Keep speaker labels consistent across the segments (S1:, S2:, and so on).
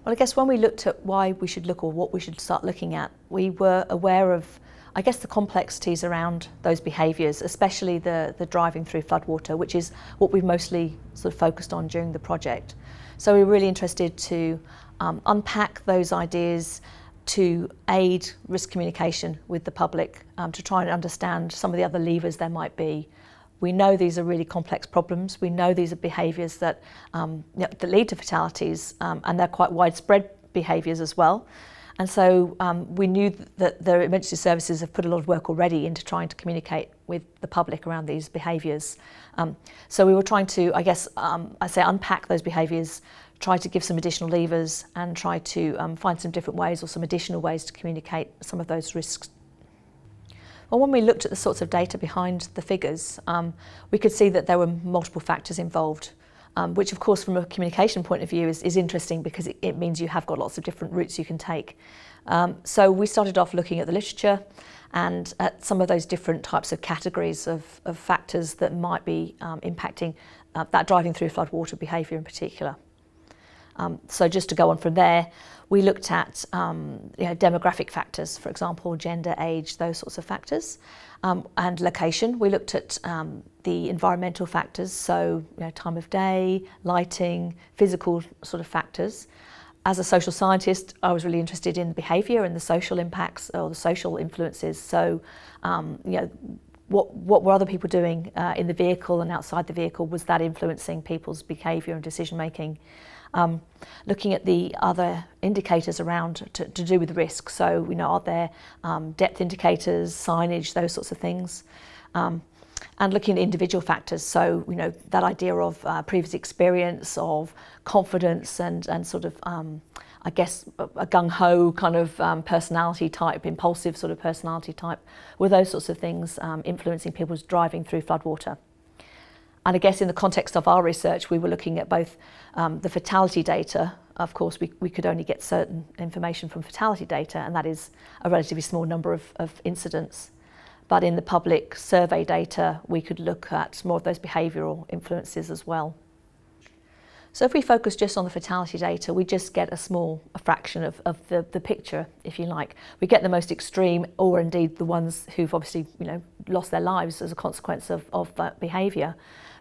S1: Well, I guess when we looked at why we should look or what we should start looking at, we were aware of, I guess, the complexities around those behaviours, especially the driving through floodwater, which is what we've mostly sort of focused on during the project. So we were really interested to unpack those ideas, to aid risk communication with the public, to try and understand some of the other levers there might be. We know these are really complex problems. We know these are behaviours that that lead to fatalities, and they're quite widespread behaviours as well. And so we knew that the emergency services have put a lot of work already into trying to communicate with the public around these behaviours. So we were trying to, I guess, unpack those behaviours, try to give some additional levers, and try to find some different ways or some additional ways to communicate some of those risks. Well, when we looked at the sorts of data behind the figures, we could see that there were multiple factors involved, which of course from a communication point of view is interesting because it means you have got lots of different routes you can take. So we started off looking at the literature and at some of those different types of categories of factors that might be impacting that driving through floodwater behaviour in particular. So just to go on from there, we looked at demographic factors, for example, gender, age, those sorts of factors, and location. We looked at the environmental factors, so time of day, lighting, physical sort of factors. As a social scientist, I was really interested in behaviour and the social impacts or the social influences. So, what were other people doing in the vehicle and outside the vehicle? Was that influencing people's behaviour and decision making? Looking at the other indicators around to do with risk. So, are there depth indicators, signage, those sorts of things? And looking at individual factors. So, that idea of previous experience, of confidence and sort of, I guess, a gung-ho kind of personality type, impulsive sort of personality type, were those sorts of things influencing people's driving through floodwater. And I guess in the context of our research, we were looking at both the fatality data. Of course, we could only get certain information from fatality data, and that is a relatively small number of incidents. But in the public survey data, we could look at more of those behavioural influences as well. So if we focus just on the fatality data, we just get a fraction of the picture, if you like. We get the most extreme, or indeed the ones who've obviously lost their lives as a consequence of that behaviour.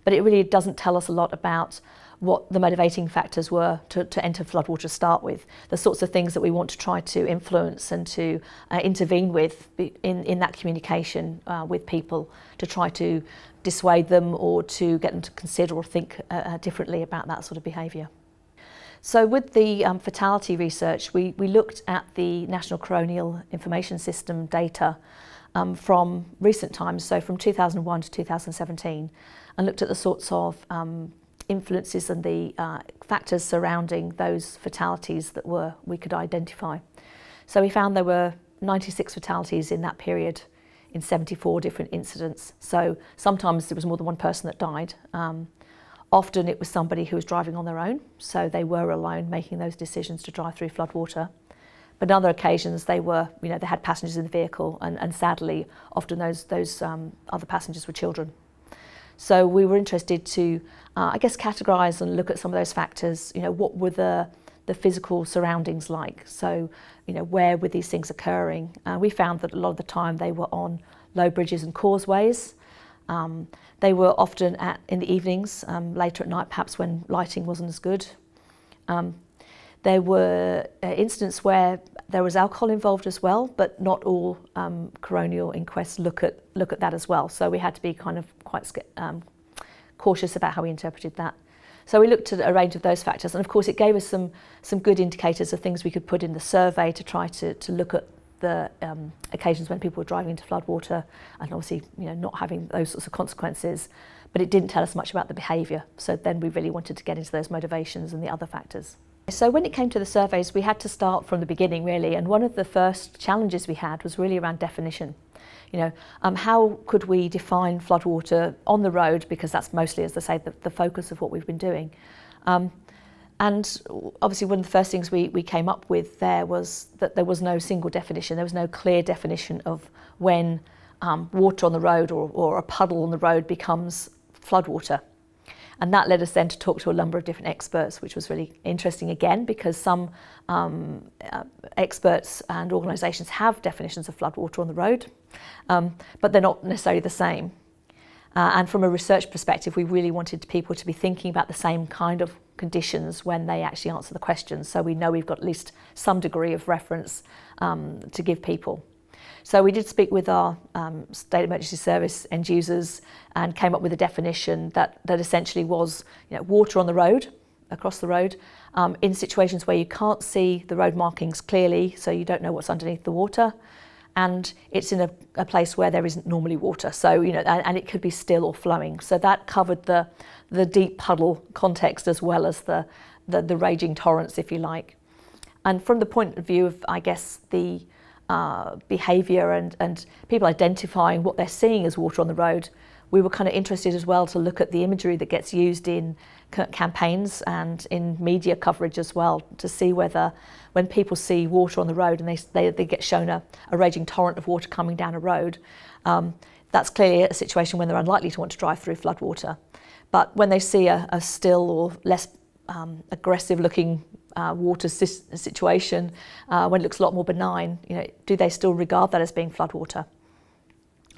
S1: But it really doesn't tell us a lot about what the motivating factors were to enter floodwater to start with, the sorts of things that we want to try to influence and to intervene with in that communication with people, to try to dissuade them or to get them to consider or think differently about that sort of behaviour. So with the fatality research, we looked at the National Coronial Information System data from recent times, so from 2001 to 2017, and looked at the sorts of influences and the factors surrounding those fatalities that we could identify. So we found there were 96 fatalities in that period in 74 different incidents. So sometimes there was more than one person that died. Often it was somebody who was driving on their own, so they were alone making those decisions to drive through floodwater. But on other occasions they were, they had passengers in the vehicle, and sadly often those other passengers were children. So we were interested to, I guess, categorise and look at some of those factors. What were the physical surroundings like? So, where were these things occurring? We found that a lot of the time they were on low bridges and causeways. They were often in the evenings, later at night, perhaps when lighting wasn't as good. There were incidents where there was alcohol involved as well, but not all coronial inquests look at that as well. So we had to be kind of quite cautious about how we interpreted that. So we looked at a range of those factors, and of course it gave us some good indicators of things we could put in the survey to try to look at the occasions when people were driving into floodwater, and obviously not having those sorts of consequences. But it didn't tell us much about the behaviour. So then we really wanted to get into those motivations and the other factors. So when it came to the surveys, we had to start from the beginning really, and one of the first challenges we had was really around definition. How could we define floodwater on the road, because that's mostly, as I say, the focus of what we've been doing. And obviously one of the first things we came up with there was that there was no single definition, there was no clear definition of when water on the road or a puddle on the road becomes floodwater. And that led us then to talk to a number of different experts, which was really interesting again, because some experts and organisations have definitions of floodwater on the road, but they're not necessarily the same. And from a research perspective, we really wanted people to be thinking about the same kind of conditions when they actually answer the questions, so we know we've got at least some degree of reference to give people. So we did speak with our state emergency service end users and came up with a definition that essentially was, water on the road, across the road, in situations where you can't see the road markings clearly, so you don't know what's underneath the water, and it's in a place where there isn't normally water, so and it could be still or flowing. So that covered the deep puddle context as well as the raging torrents, if you like. And from the point of view of, I guess, the behaviour and people identifying what they're seeing as water on the road, we were kind of interested as well to look at the imagery that gets used in campaigns and in media coverage as well, to see whether when people see water on the road and they get shown a raging torrent of water coming down a road, that's clearly a situation when they're unlikely to want to drive through floodwater. But when they see a still or less aggressive looking water situation, when it looks a lot more benign, do they still regard that as being floodwater?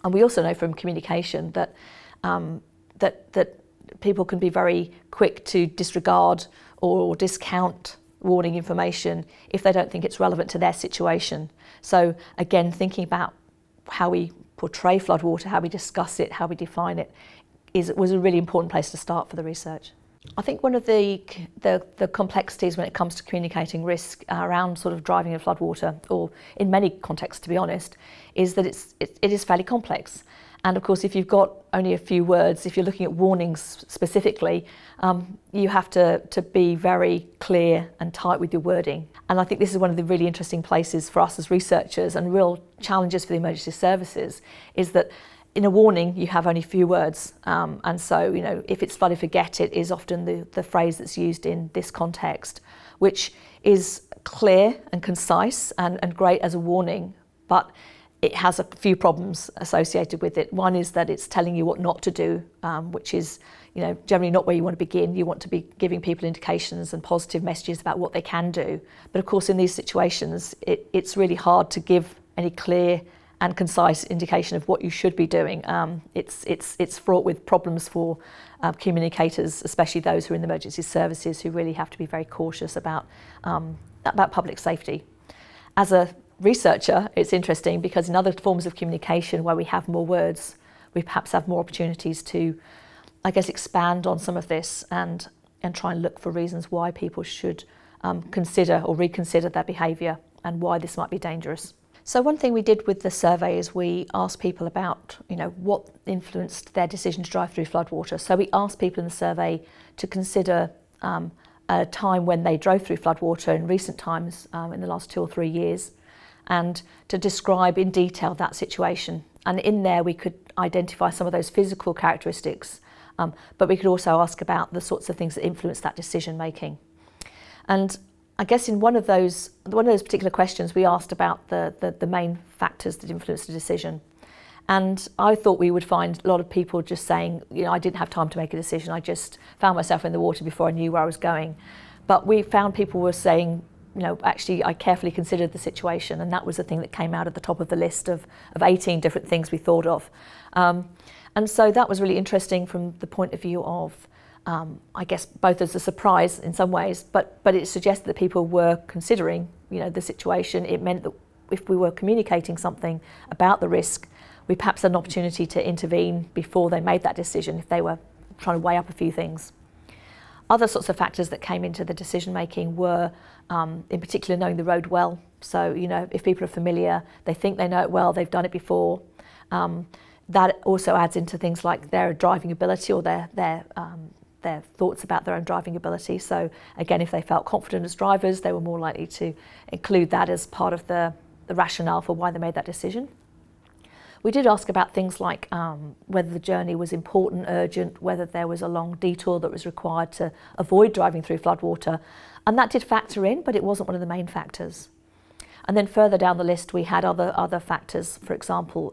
S1: And we also know from communication that that people can be very quick to disregard or discount warning information if they don't think it's relevant to their situation. So again, thinking about how we portray floodwater, how we discuss it, how we define it, was a really important place to start for the research. I think one of the complexities when it comes to communicating risk around sort of driving in floodwater, or in many contexts to be honest, is that it is fairly complex. And of course, if you've got only a few words, if you're looking at warnings specifically, you have to be very clear and tight with your wording. And I think this is one of the really interesting places for us as researchers and real challenges for the emergency services, is that in a warning, you have only a few words. And so, if it's flooded, forget it is often the phrase that's used in this context, which is clear and concise and great as a warning, but it has a few problems associated with it. One is that it's telling you what not to do, which is, generally not where you want to begin. You want to be giving people indications and positive messages about what they can do. But of course, in these situations, it's really hard to give any clear and concise indication of what you should be doing. It's fraught with problems for communicators, especially those who are in the emergency services, who really have to be very cautious about public safety. As a researcher, it's interesting because in other forms of communication where we have more words, we perhaps have more opportunities to, I guess, expand on some of this and try and look for reasons why people should consider or reconsider their behaviour and why this might be dangerous. So one thing we did with the survey is we asked people about, what influenced their decision to drive through floodwater. So we asked people in the survey to consider a time when they drove through floodwater in recent times, in the last 2 or 3 years, and to describe in detail that situation. And in there we could identify some of those physical characteristics, but we could also ask about the sorts of things that influence that decision making. And I guess in one of those particular questions, we asked about the main factors that influence the decision. And I thought we would find a lot of people just saying, I didn't have time to make a decision. I just found myself in the water before I knew where I was going. But we found people were saying, actually I carefully considered the situation, and that was the thing that came out at the top of the list of 18 different things we thought of. And so that was really interesting from the point of view of, I guess, both as a surprise in some ways, but it suggested that people were considering, the situation. It meant that if we were communicating something about the risk, we perhaps had an opportunity to intervene before they made that decision if they were trying to weigh up a few things. Other sorts of factors that came into the decision making were, in particular, knowing the road well. So, if people are familiar, they think they know it well, they've done it before. That also adds into things like their driving ability or their thoughts about their own driving ability. So again, if they felt confident as drivers, they were more likely to include that as part of the rationale for why they made that decision. We did ask about things like whether the journey was important, urgent, whether there was a long detour that was required to avoid driving through floodwater. And that did factor in, but it wasn't one of the main factors. And then further down the list, we had other factors. For example,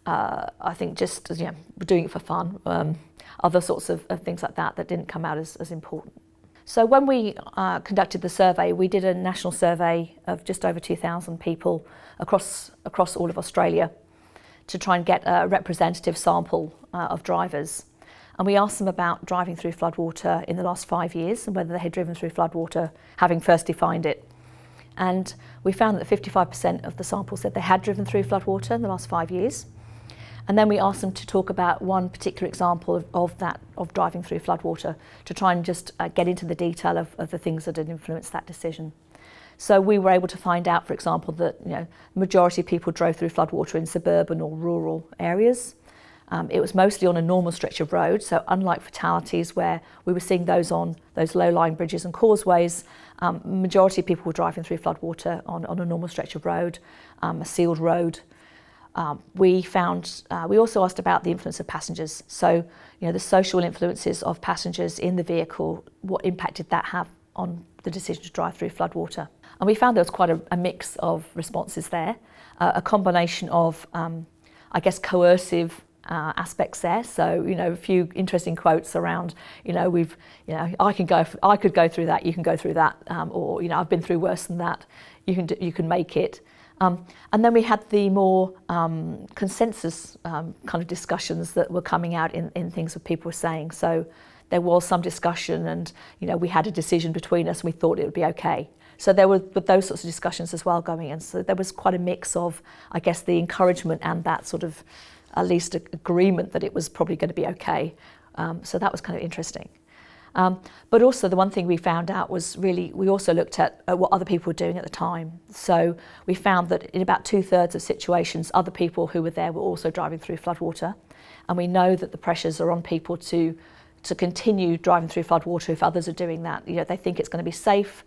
S1: I think just, we're doing it for fun. other sorts of things like that didn't come out as important. So when we conducted the survey, we did a national survey of just over 2,000 people across all of Australia to try and get a representative sample of drivers. And we asked them about driving through floodwater in the last 5 years and whether they had driven through floodwater, having first defined it. And we found that 55% of the sample said they had driven through floodwater in the last 5 years. And then we asked them to talk about one particular example of driving through floodwater to try and just get into the detail of the things that had influenced that decision. So we were able to find out, for example, that the majority of people drove through floodwater in suburban or rural areas. It was mostly on a normal stretch of road, so unlike fatalities where we were seeing those on those low-lying bridges and causeways, majority of people were driving through floodwater on a normal stretch of road, a sealed road. We also asked about the influence of passengers. So, the social influences of passengers in the vehicle, what impact did that have on the decision to drive through floodwater? And we found there was quite a mix of responses there, a combination of, coercive aspects there. So, a few interesting quotes around, I could go through that, you can go through that, or I've been through worse than that, you can make it. And then we had the more consensus kind of discussions that were coming out in things that people were saying. So there was some discussion and, we had a decision between us and we thought it would be okay. So there were those sorts of discussions as well going in. So there was quite a mix of, the encouragement and that sort of at least agreement that it was probably going to be okay. So that was kind of interesting. But also the one thing we found out was we also looked at what other people were doing at the time. So we found that in about 2/3 of situations, other people who were there were also driving through floodwater. And we know that the pressures are on people to continue driving through floodwater if others are doing that. They think it's going to be safe.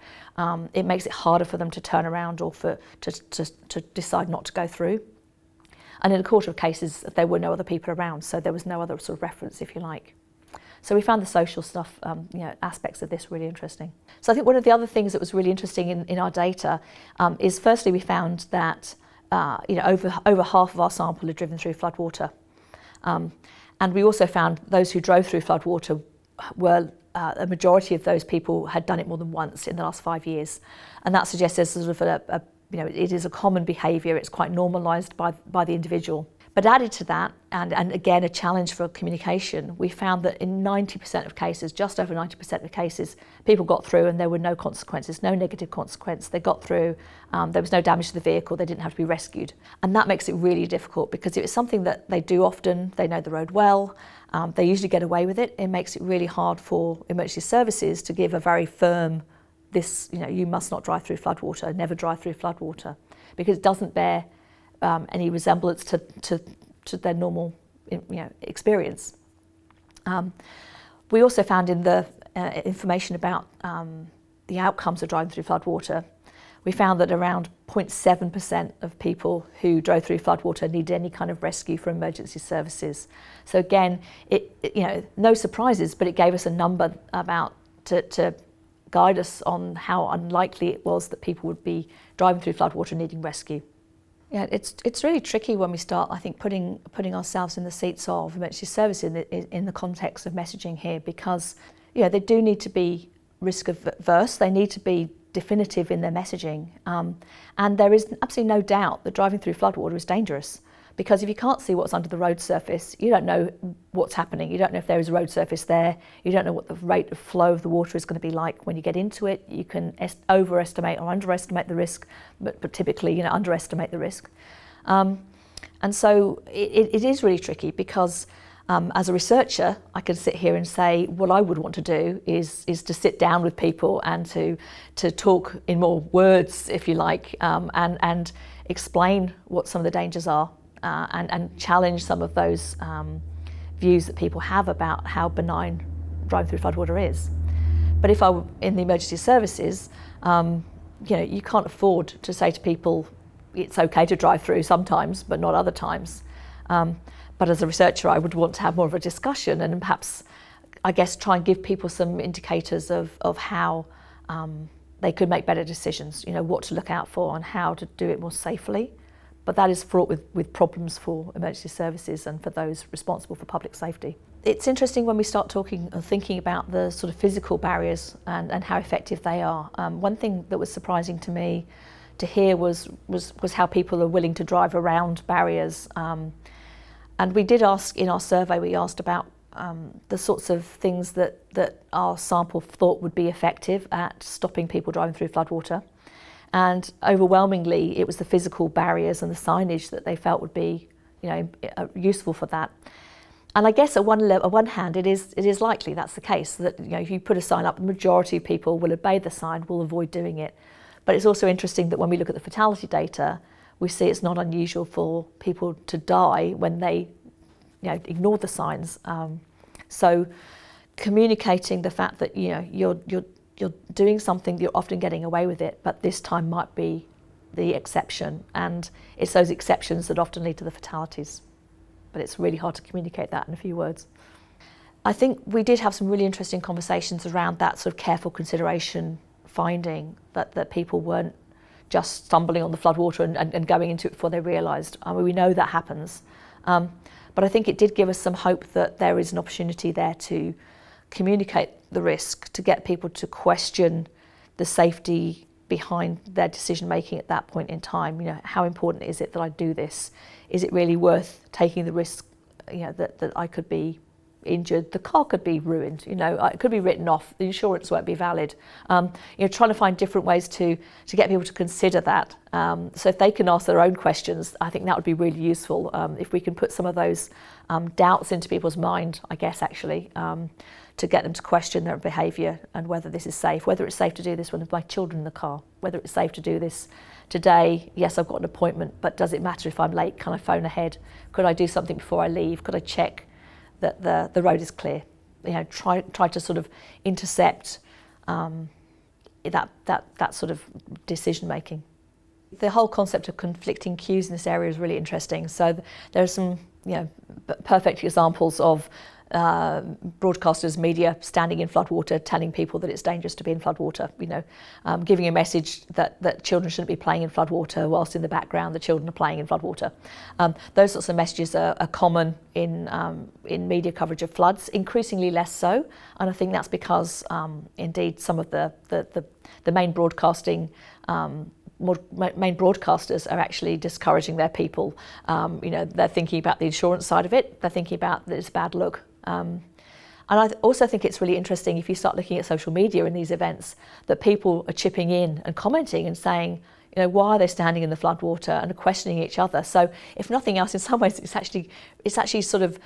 S1: It makes it harder for them to turn around or to decide not to go through. And in a quarter of cases, there were no other people around, so there was no other sort of reference, if you like. So we found the social stuff, aspects of this really interesting. So I think one of the other things that was really interesting in our data is firstly we found that over half of our sample had driven through floodwater. And we also found those who drove through floodwater were a majority of those people had done it more than once in the last 5 years. And that suggests there's sort of it is a common behaviour, it's quite normalised by the individual. But added to that, and again a challenge for communication, we found that in 90% of cases, just over 90% of cases, people got through and there were no consequences, no negative consequence. They got through, there was no damage to the vehicle, they didn't have to be rescued. And that makes it really difficult because if it's something that they do often, they know the road well, they usually get away with it. It makes it really hard for emergency services to give a very firm, you must not drive through floodwater, never drive through floodwater, because it doesn't bear any resemblance to their normal experience. We also found in the information about the outcomes of driving through floodwater, we found that around 0.7% of people who drove through floodwater needed any kind of rescue from emergency services. So again, no surprises, but it gave us a number to guide us on how unlikely it was that people would be driving through floodwater needing rescue. Yeah, it's really tricky when we start, I think, putting ourselves in the seats of emergency services in the context of messaging here, because they do need to be risk averse, they need to be definitive in their messaging, and there is absolutely no doubt that driving through floodwater is dangerous, because if you can't see what's under the road surface, you don't know what's happening, you don't know if there is a road surface there, you don't know what the rate of flow of the water is going to be like when you get into it. You can overestimate or underestimate the risk, but typically underestimate the risk. And so it is really tricky because as a researcher, I can sit here and say what I would want to do is to sit down with people and to talk in more words, if you like, and explain what some of the dangers are. And challenge some of those views that people have about how benign driving through floodwater is. But if I were in the emergency services, you can't afford to say to people, it's okay to drive through sometimes, but not other times. But as a researcher, I would want to have more of a discussion and perhaps, try and give people some indicators of how they could make better decisions, what to look out for and how to do it more safely. But that is fraught with problems for emergency services and for those responsible for public safety. It's interesting when we start talking or thinking about the sort of physical barriers and how effective they are. One thing that was surprising to me to hear was how people are willing to drive around barriers. And we did ask in our survey, we asked about the sorts of things that our sample thought would be effective at stopping people driving through floodwater. And overwhelmingly, it was the physical barriers and the signage that they felt would be, useful for that. And I guess at one hand, it is likely that's the case, that if you put a sign up, the majority of people will obey the sign, will avoid doing it. But it's also interesting that when we look at the fatality data, we see it's not unusual for people to die when they ignore the signs. So communicating the fact that you're doing something, you're often getting away with it, but this time might be the exception, and it's those exceptions that often lead to the fatalities. But it's really hard to communicate that in a few words. I think we did have some really interesting conversations around that sort of careful consideration finding, that people weren't just stumbling on the floodwater and going into it before they realised. I mean, we know that happens. But I think it did give us some hope that there is an opportunity there to communicate the risk, to get people to question the safety behind their decision making at that point in time. How important is it that I do this? Is it really worth taking the risk, that I could be injured, the car could be ruined, it could be written off, the insurance won't be valid. Trying to find different ways to get people to consider that. So if they can ask their own questions, I think that would be really useful. If we can put some of those doubts into people's mind, I guess actually, to get them to question their behaviour and whether this is safe, whether it's safe to do this with my children in the car, whether it's safe to do this today. Yes, I've got an appointment, but does it matter if I'm late? Can I phone ahead? Could I do something before I leave? Could I check that the road is clear? Try to sort of intercept that sort of decision making. The whole concept of conflicting cues in this area is really interesting. So there are some perfect examples of broadcasters, media standing in floodwater, telling people that it's dangerous to be in floodwater, giving a message that children shouldn't be playing in floodwater whilst in the background the children are playing in floodwater. Those sorts of messages are common in media coverage of floods, increasingly less so, and I think that's because indeed some of the main broadcasting main broadcasters are actually discouraging their people. They're thinking about the insurance side of it, they're thinking about that it's a bad look. And I also think it's really interesting if you start looking at social media in these events, that people are chipping in and commenting and saying, why are they standing in the floodwater, and questioning each other. So if nothing else, in some ways it's actually sort of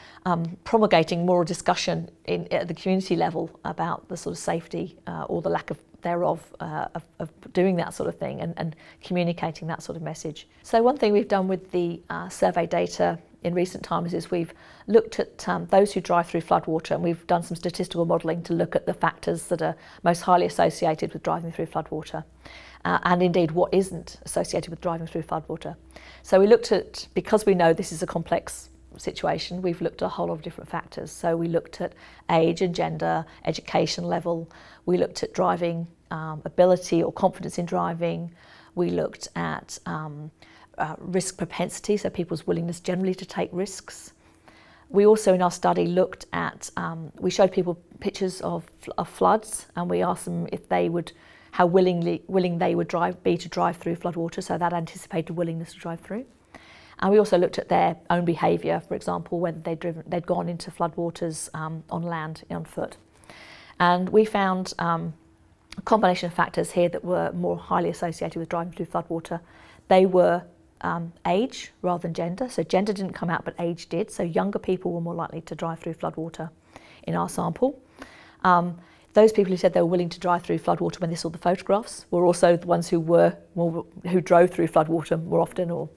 S1: promulgating moral discussion at the community level about the sort of safety or the lack of thereof of doing that sort of thing and communicating that sort of message. So one thing we've done with the survey data in recent times is we've looked at those who drive through floodwater, and we've done some statistical modelling to look at the factors that are most highly associated with driving through floodwater, and indeed what isn't associated with driving through floodwater. So we looked at, because we know this is a complex situation, we've looked at a whole lot of different factors. So we looked at age and gender, education level, we looked at driving ability or confidence in driving, we looked at risk propensity, so people's willingness generally to take risks. We also in our study looked at, we showed people pictures of floods, and we asked them if they would, how willing they would be to drive through floodwater, so that anticipated willingness to drive through. And we also looked at their own behaviour, for example, whether they'd gone into floodwaters on land, on foot. And we found a combination of factors here that were more highly associated with driving through floodwater. They were age rather than gender. So gender didn't come out, but age did. So younger people were more likely to drive through floodwater in our sample. Those people who said they were willing to drive through floodwater when they saw the photographs were also the ones who drove through floodwater more often or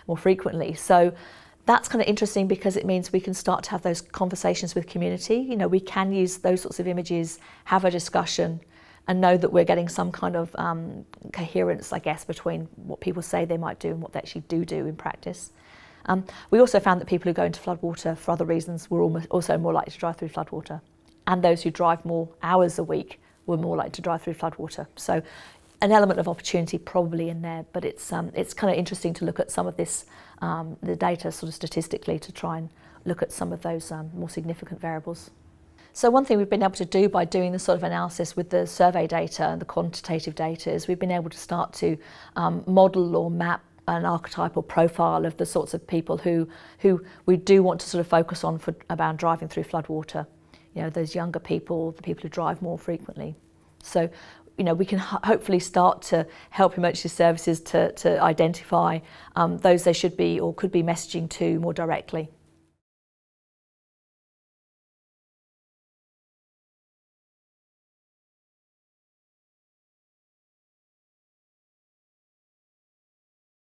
S1: more frequently. So that's kind of interesting because it means we can start to have those conversations with community. We can use those sorts of images, have a discussion, and know that we're getting some kind of coherence, I guess, between what people say they might do and what they actually do in practice. We also found that people who go into floodwater for other reasons were also more likely to drive through floodwater, and those who drive more hours a week were more likely to drive through floodwater. So an element of opportunity probably in there, but it's kind of interesting to look at some of this, the data sort of statistically, to try and look at some of those more significant variables. So one thing we've been able to do by doing this sort of analysis with the survey data and the quantitative data is we've been able to start to model or map an archetypal profile of the sorts of people who we do want to sort of focus on for about driving through floodwater. You know, those younger people, the people who drive more frequently. So, you know, we can hopefully start to help emergency services to identify those they should be or could be messaging to more directly.